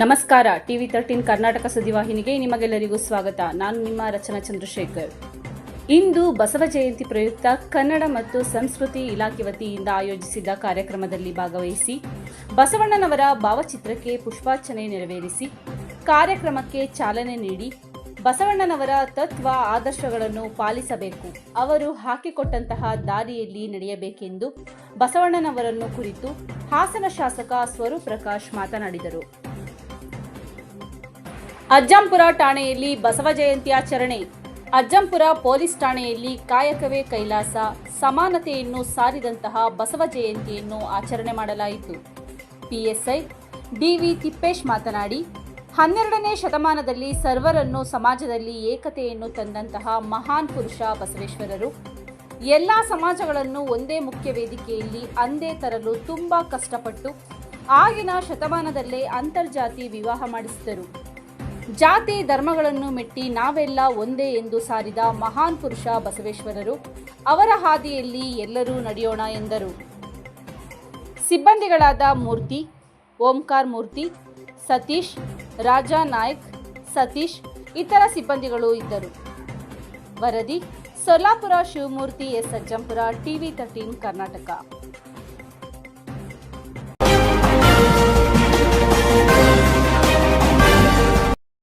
ನಮಸ್ಕಾರ. ಟಿವಿ 13 ಕರ್ನಾಟಕ ಸುದ್ದಿವಾಹಿನಿಗೆ ನಿಮಗೆಲ್ಲರಿಗೂ ಸ್ವಾಗತ. ನಾನು ನಿಮ್ಮ ರಚನಾ ಚಂದ್ರಶೇಖರ್. ಇಂದು ಬಸವ ಜಯಂತಿ ಪ್ರಯುಕ್ತ ಕನ್ನಡ ಮತ್ತು ಸಂಸ್ಕೃತಿ ಇಲಾಖೆ ವತಿಯಿಂದ ಆಯೋಜಿಸಿದ್ದ ಕಾರ್ಯಕ್ರಮದಲ್ಲಿ ಭಾಗವಹಿಸಿ ಬಸವಣ್ಣನವರ ಭಾವಚಿತ್ರಕ್ಕೆ ಪುಷ್ಪಾರ್ಚನೆ ನೆರವೇರಿಸಿ ಕಾರ್ಯಕ್ರಮಕ್ಕೆ ಚಾಲನೆ ನೀಡಿ ಬಸವಣ್ಣನವರ ತತ್ವ ಆದರ್ಶಗಳನ್ನು ಪಾಲಿಸಬೇಕು, ಅವರು ಹಾಕಿಕೊಟ್ಟಂತಹ ದಾರಿಯಲ್ಲಿ ನಡೆಯಬೇಕೆಂದು ಬಸವಣ್ಣನವರನ್ನು ಕುರಿತು ಹಾಸನ ಶಾಸಕ ಸ್ವರೂಪ್ ಪ್ರಕಾಶ್ ಮಾತನಾಡಿದರು. ಅಜ್ಜಂಪುರ ಠಾಣೆಯಲ್ಲಿ ಬಸವ ಜಯಂತಿ ಆಚರಣೆ. ಅಜ್ಜಂಪುರ ಪೊಲೀಸ್ ಠಾಣೆಯಲ್ಲಿ ಕಾಯಕವೇ ಕೈಲಾಸ, ಸಮಾನತೆಯನ್ನು ಸಾರಿದಂತಹ ಬಸವ ಜಯಂತಿಯನ್ನು ಆಚರಣೆ ಮಾಡಲಾಯಿತು. ಪಿಎಸ್ಐ ಡಿವಿ ತಿಪ್ಪೇಶ್ ಮಾತನಾಡಿ, 12ನೇ ಶತಮಾನದಲ್ಲಿ ಸರ್ವರನ್ನು ಸಮಾಜದಲ್ಲಿ ಏಕತೆಯನ್ನು ತಂದಂತಹ ಮಹಾನ್ ಪುರುಷ ಬಸವೇಶ್ವರರು ಎಲ್ಲ ಸಮಾಜಗಳನ್ನು ಒಂದೇ ಮುಖ್ಯ ವೇದಿಕೆಯಲ್ಲಿ ಅಂದೇ ತರಲು ತುಂಬಾ ಕಷ್ಟಪಟ್ಟು ಆಗಿನ ಶತಮಾನದಲ್ಲೇ ಅಂತರ್ಜಾತಿ ವಿವಾಹ ಮಾಡಿಸಿದರು. ಜಾತಿ ಧರ್ಮಗಳನ್ನು ಮೆಟ್ಟಿ ನಾವೆಲ್ಲ ಒಂದೇ ಎಂದು ಸಾರಿದ ಮಹಾನ್ ಪುರುಷ ಬಸವೇಶ್ವರರು, ಅವರ ಹಾದಿಯಲ್ಲಿ ಎಲ್ಲರೂ ನಡೆಯೋಣ ಎಂದರು. ಸಿಬ್ಬಂದಿಗಳಾದ ಮೂರ್ತಿ, ಓಂಕಾರ್ ಮೂರ್ತಿ, ಸತೀಶ್, ರಾಜಾ ನಾಯ್ಕ್, ಸತೀಶ್ ಇತರ ಸಿಬ್ಬಂದಿಗಳು ಇದ್ದರು. ವರದಿ ಸೊಲ್ಲಾಪುರ ಶಿವಮೂರ್ತಿ ಎಸ್ ಅಜ್ಜಂಪುರ, ಟಿವಿ 13 ಕರ್ನಾಟಕ.